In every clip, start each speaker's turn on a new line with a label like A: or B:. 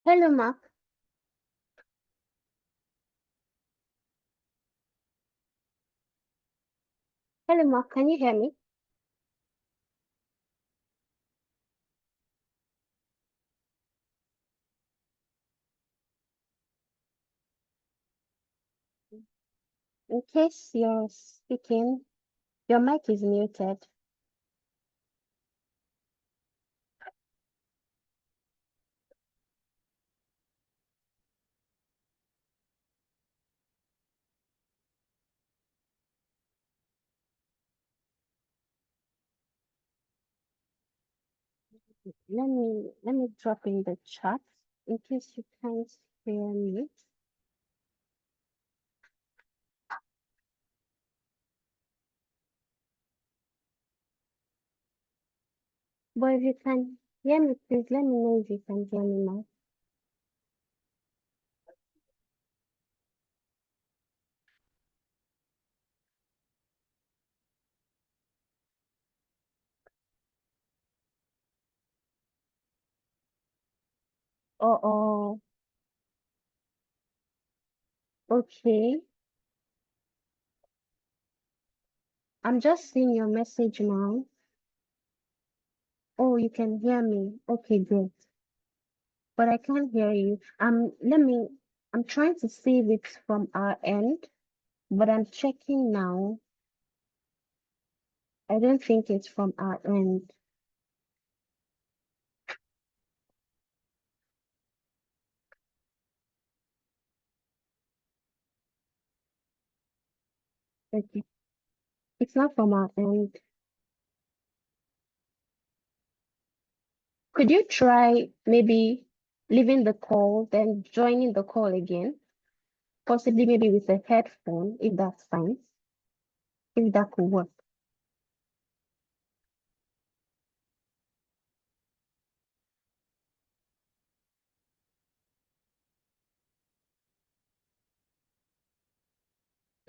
A: Hello, Mark. Hello, Mark. Can you hear me? In case you're speaking, your mic is muted. Let me drop in the chat in case you can't hear me. But if you can hear me, please let me know if you can hear me now. Oh, okay. I'm just seeing your message now. Oh, you can hear me. Okay, good. But I can't hear you. I'm trying to see if it's from our end, but I'm checking now. I don't think it's from our end. Okay. It's not from our end. Could you try maybe leaving the call, then joining the call again? Possibly maybe with a headphone, if that's fine, if that could work.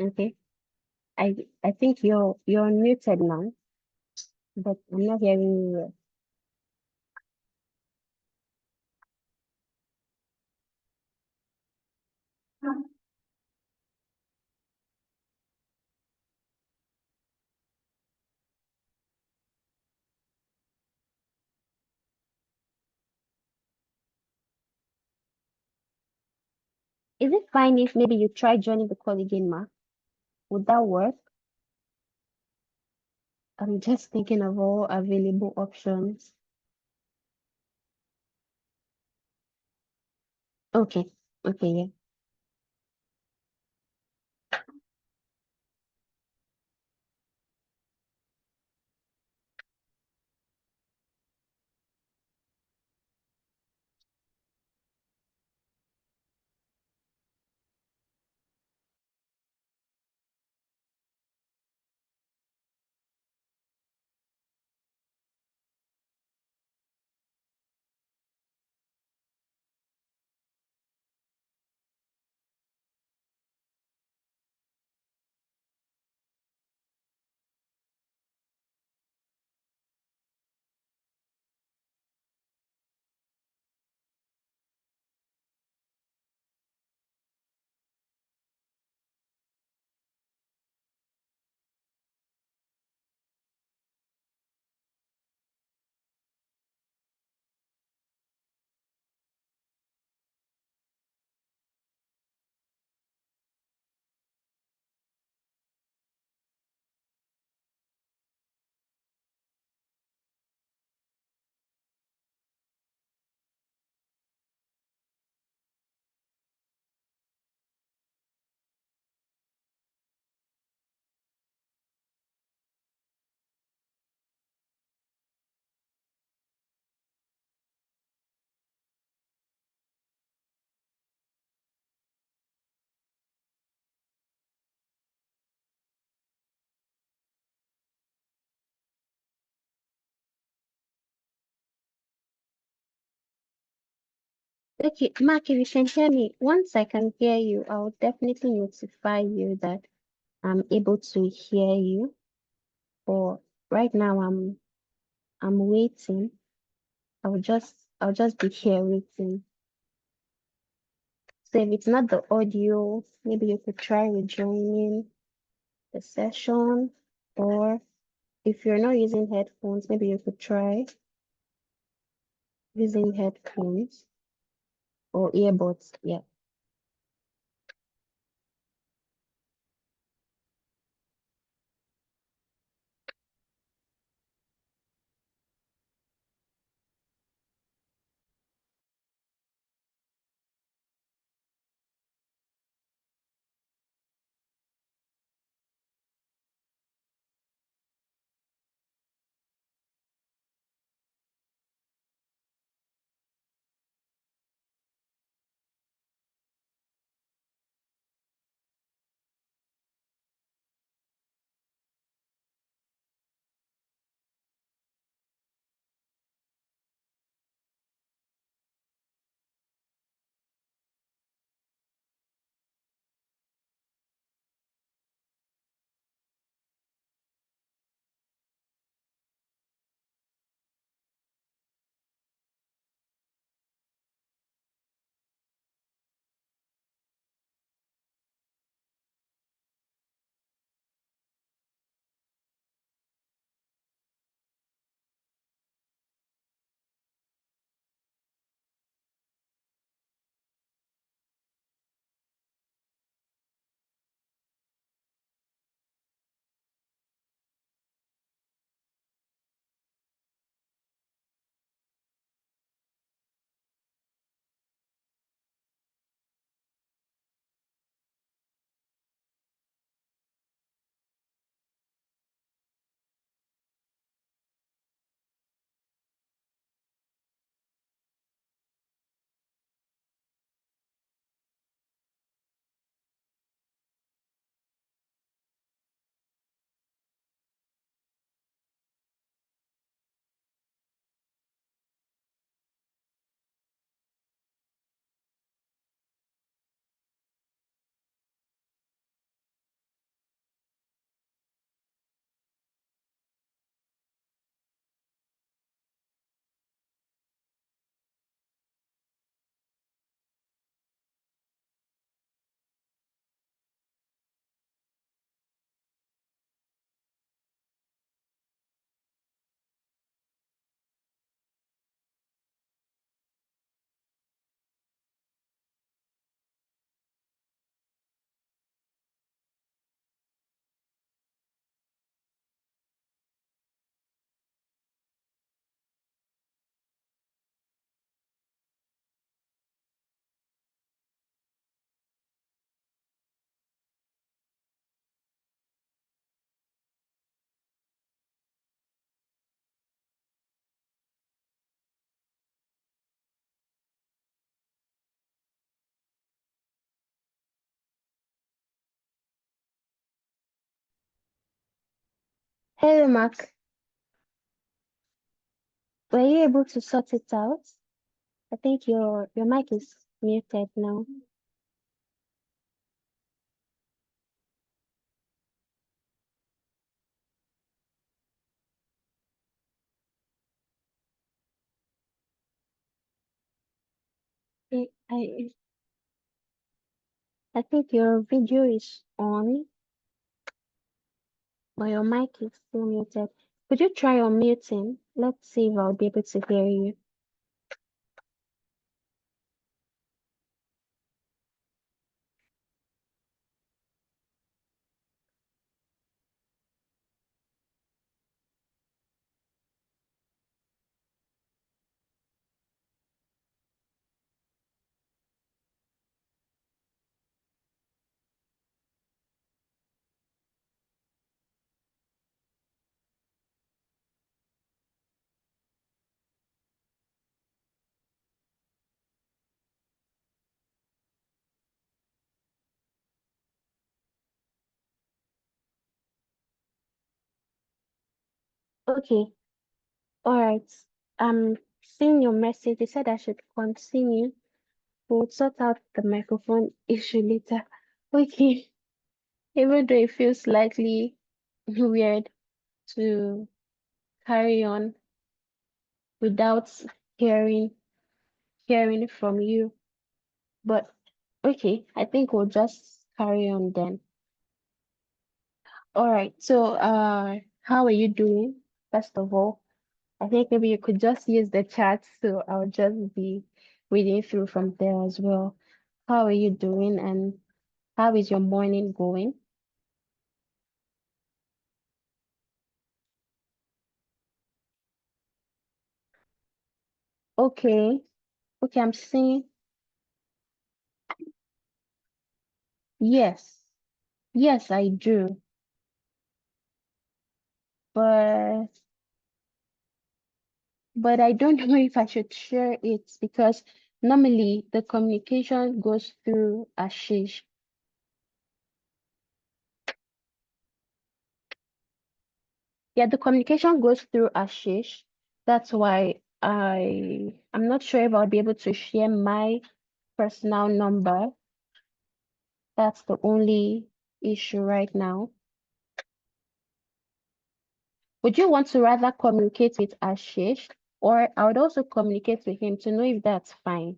A: Okay. I think you're muted now, but I'm not hearing you well. Is it fine if maybe you try joining the call again, Ma? Would that work? I'm just thinking of all available options. Okay. Okay, yeah. Okay, Mark, if you can hear me, once I can hear you, I'll definitely notify you that I'm able to hear you. But right now I'm waiting. I'll just be here waiting. So if it's not the audio, maybe you could try rejoining the session, or if you're not using headphones, maybe you could try using headphones or earbuds. Yeah. Hello, Mark. Were you able to sort it out? I think your mic is muted now. I I think your video is on, but your mic is still muted. Could you try unmuting? Let's see if I'll be able to hear you. Okay, all right. Seeing your message, you said I should continue. We'll sort out the microphone issue later. Okay, even though it feels slightly weird to carry on without hearing hearing from you, but Okay, I think we'll just carry on then. All right. So, how are you doing? First of all, I think maybe you could just use the chat, so I'll just be reading through from there as well. How are you doing, and how is your morning going? Okay. Okay, I'm seeing yes. Yes, I do. But I don't know if I should share it because normally the communication goes through Ashish. Yeah, the communication goes through Ashish. That's why I'm not sure if I'll be able to share my personal number. That's the only issue right now. Would you want to rather communicate with Ashish, or I would also communicate with him to know if that's fine?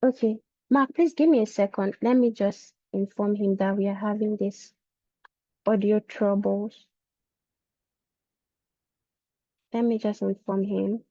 A: Okay. Mark, please give me a second. Let me just inform him that we are having this audio troubles. Let me just inform him.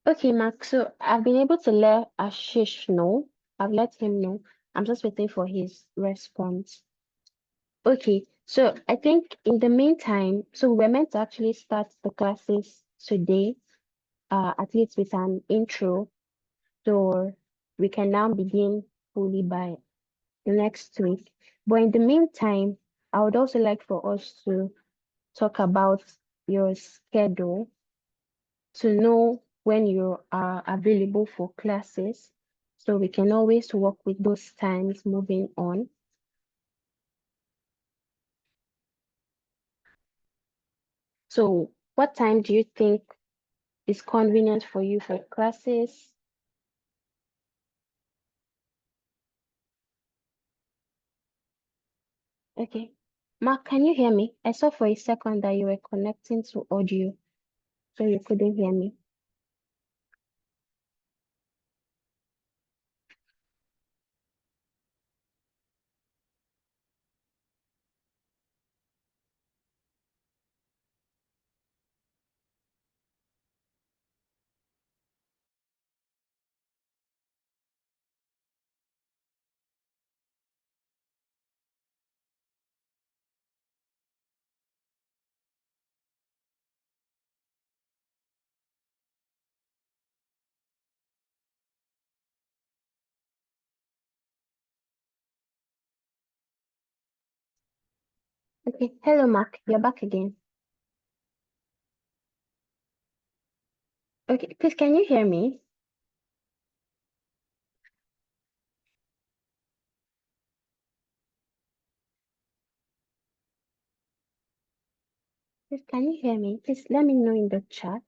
A: Okay, Mark. So I've been able to let Ashish know. I've let him know. I'm just waiting for his response. Okay, so I think in the meantime, so we're meant to actually start the classes today, at least with an intro. So we can now begin fully by the next week. But in the meantime, I would also like for us to talk about your schedule to know when you are available for classes. So we can always work with those times moving on. So what time do you think is convenient for you for classes? Okay. Mark, can you hear me? I saw for a second that you were connecting to audio, so you couldn't hear me. Okay. Hello, Mark. You're back again. Okay. Please, can you hear me? Please, can you hear me? Please let me know in the chat.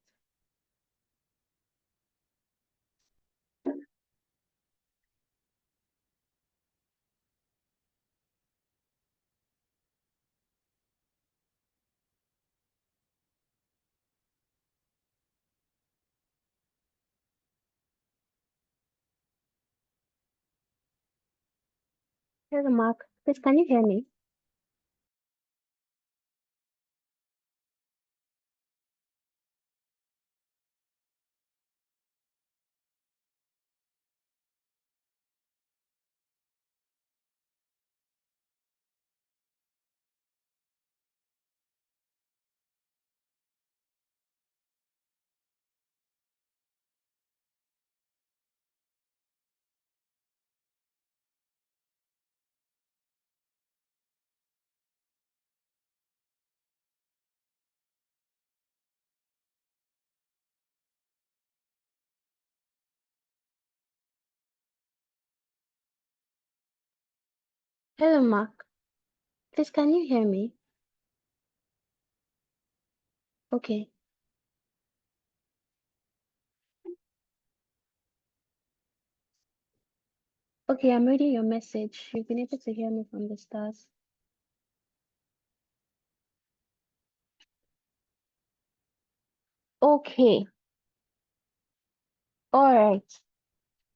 A: Hello, Mark. Please, can you hear me? Hello, Mark. Please, can you hear me? Okay. Okay, I'm reading your message. You've been able to hear me from the stars. Okay. All right.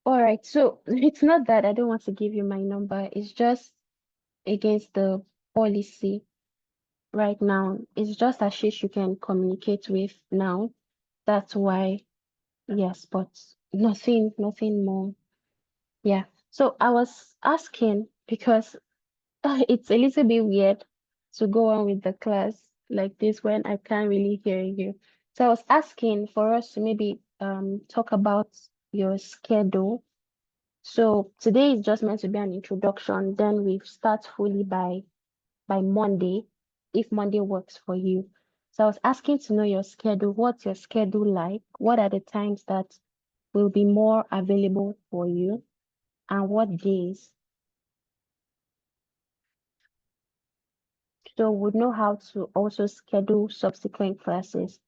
A: All right. So it's not that I don't want to give you my number. It's just against the policy right now. It's just Ashish you can communicate with now. That's why, yes, but nothing more. Yeah. So I was asking because it's a little bit weird to go on with the class like this when I can't really hear you. So I was asking for us to maybe talk about your schedule. So today is just meant to be an introduction, then we start fully by Monday, if Monday works for you. So I was asking to know your schedule. What's your schedule like? What are the times that will be more available for you? And what days? So we'd know how to also schedule subsequent classes.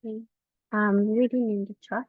A: Okay. I'm reading in the chat.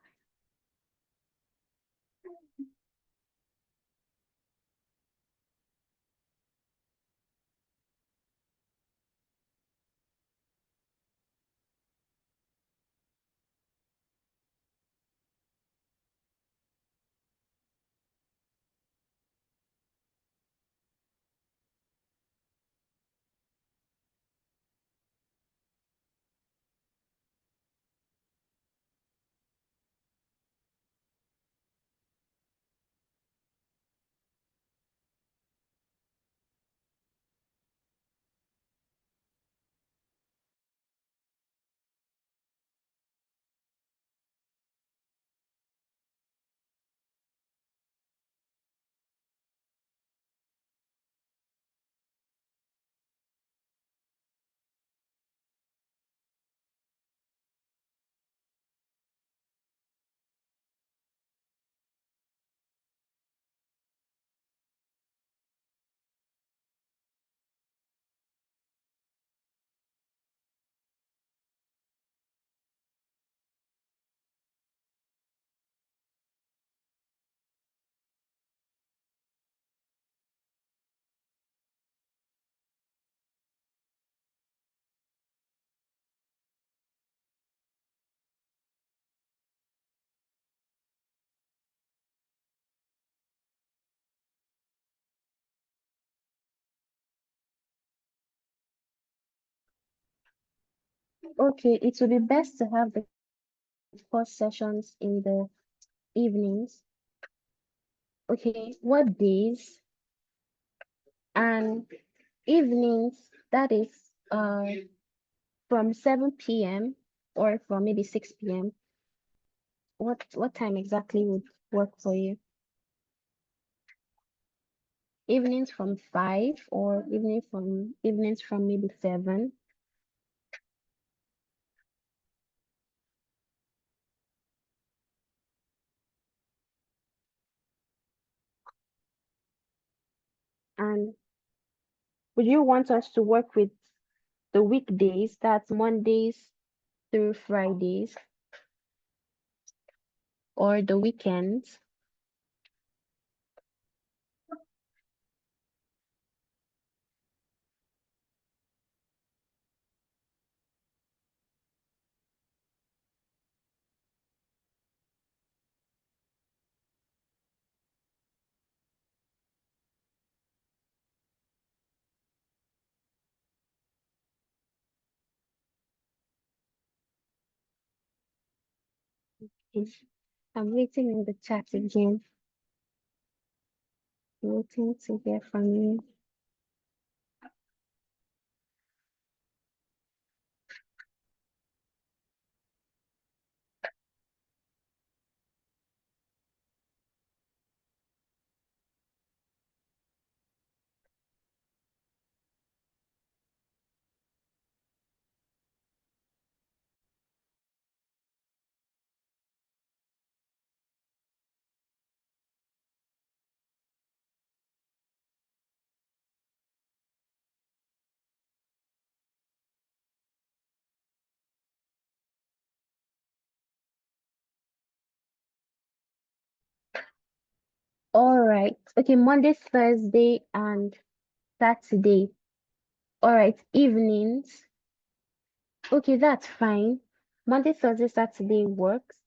A: Okay, it would be best to have the course sessions in the evenings. Okay, what days? And evenings, that is from 7 p.m. or from maybe 6 p.m. What time exactly would work for you? Evenings from 5 or evenings from maybe 7. And would you want us to work with the weekdays, that's Mondays through Fridays, or the weekends? Yes. I'm waiting in the chat again, waiting to hear from you. All right. Okay, Monday, Thursday, and Saturday. All right, evenings. Okay, that's fine. Monday, Thursday, Saturday works.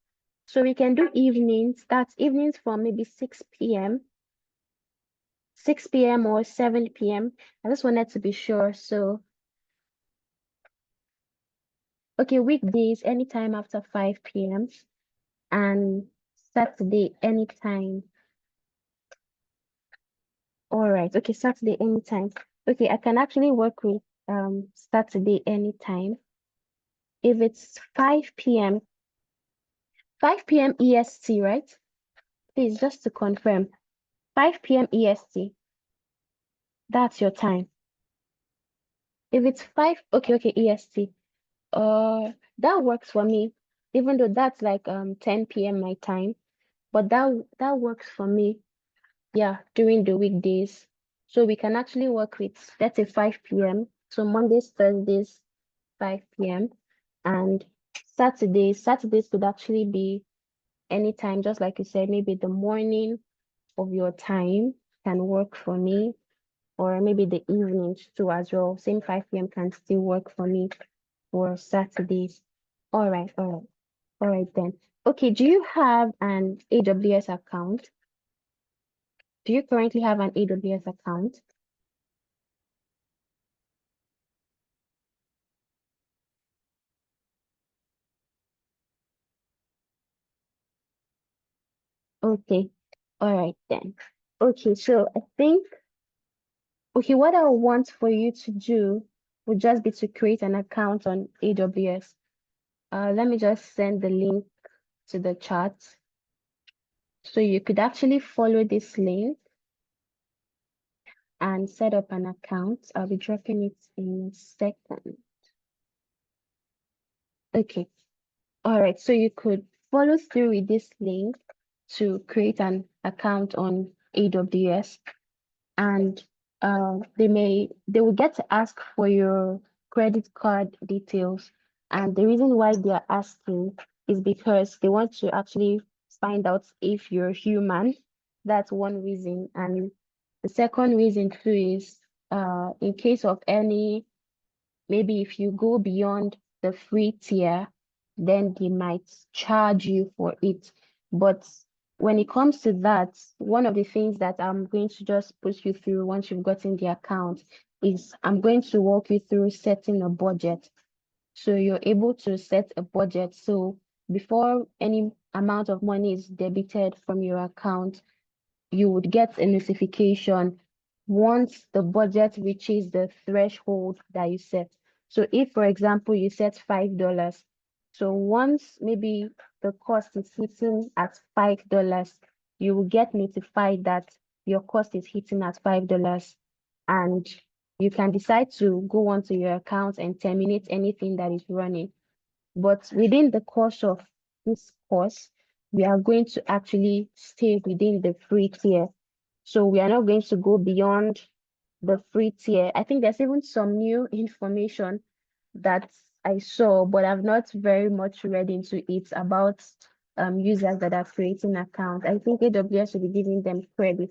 A: So we can do evenings. That's evenings from maybe 6 p.m., 6 p.m. or 7 p.m. I just wanted to be sure. So, okay, weekdays, anytime after 5 p.m. and Saturday, anytime. All right. Okay, Saturday, anytime. Okay, I can actually work with Saturday, anytime. If it's 5 p.m., 5 p.m. EST, right? Please, just to confirm, 5 p.m. EST, that's your time. If it's 5, okay, EST, that works for me, even though that's like 10 p.m. my time, but that works for me, yeah, during the weekdays. So we can actually work with, let's say 5 p.m. So Mondays, Thursdays, 5 p.m. and Saturdays could actually be anytime, just like you said, maybe the morning of your time can work for me, or maybe the evenings too as well. Same 5 p.m. can still work for me for Saturdays. All right then. Okay, do you have an AWS account? Do you currently have an AWS account? Okay, all right then. Okay, so I think, okay, what I want for you to do would just be to create an account on AWS. Let me just send the link to the chat. So you could actually follow this link and set up an account. I'll be dropping it in a second. Okay. All right. So you could follow through with this link to create an account on AWS, and they will get to ask for your credit card details. And the reason why they are asking is because they want to actually find out if you're human. That's one reason. And the second reason too is in case of any, maybe if you go beyond the free tier, then they might charge you for it. But when it comes to that, one of the things that I'm going to just put you through once you've gotten the account is I'm going to walk you through setting a budget. So you're able to set a budget. So before any amount of money is debited from your account, you would get a notification once the budget reaches the threshold that you set. So if, for example, you set $5, so once maybe the cost is hitting at $5, you will get notified that your cost is hitting at $5, and you can decide to go onto your account and terminate anything that is running. But within the course of this course, we are going to actually stay within the free tier. So we are not going to go beyond the free tier. I think there's even some new information that I saw, but I've not very much read into it about users that are creating accounts. I think AWS will be giving them credit.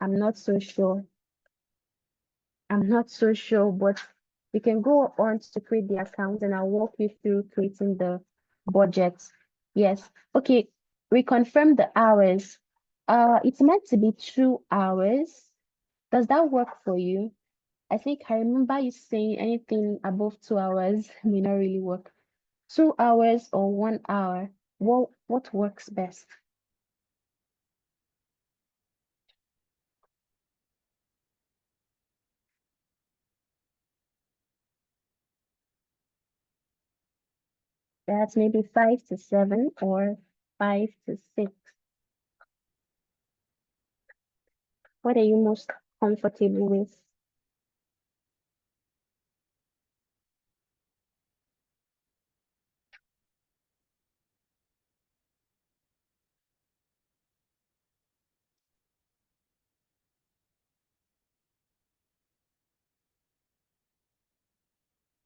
A: I'm not so sure. I'm not so sure, but we can go on to create the account and I'll walk you through creating the budget. Yes. Okay. We confirm the hours. It's meant to be 2 hours. Does that work for you? I think I remember you saying anything above 2 hours may not really work. 2 hours or 1 hour? What works best? That's maybe 5 to 7 or 5 to 6. What are you most comfortable with?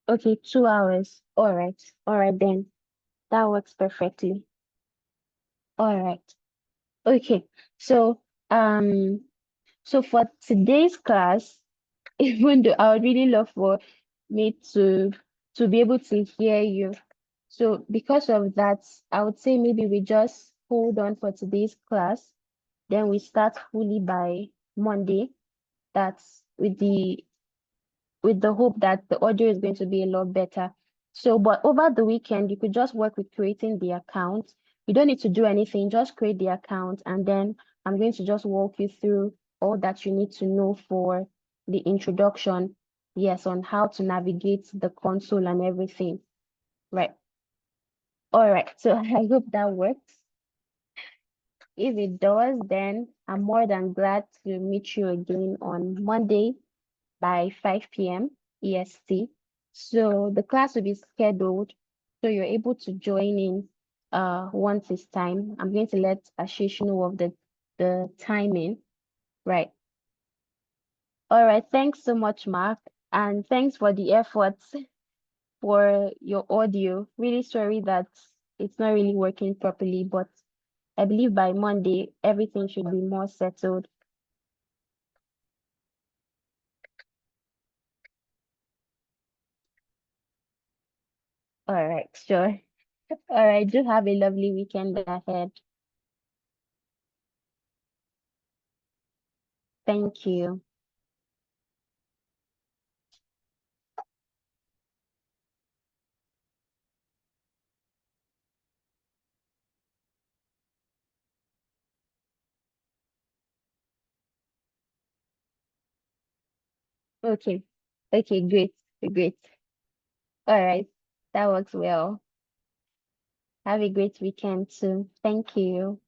A: Okay, 2 hours. All right. All right then. That works perfectly. All right. Okay. So, um, so for today's class, even though I would really love for me to be able to hear you. So because of that, I would say maybe we just hold on for today's class. Then we start fully by Monday. That's with the hope that the audio is going to be a lot better. So, but over the weekend, you could just work with creating the account. You don't need to do anything, just create the account. And then I'm going to just walk you through all that you need to know for the introduction. Yes, on how to navigate the console and everything. Right. All right. So I hope that works. If it does, then I'm more than glad to meet you again on Monday by 5 p.m. EST. So the class will be scheduled so you're able to join in once it's time. I'm going to let Ashish know of the timing. Right. All right. Thanks so much, Mark. And thanks for the efforts for your audio. Really sorry that it's not really working properly, but I believe by Monday everything should be more settled. All right, sure. All right, do have a lovely weekend ahead. Thank you. Okay. Okay, great. Great. All right. That works well. Have a great weekend too. Thank you.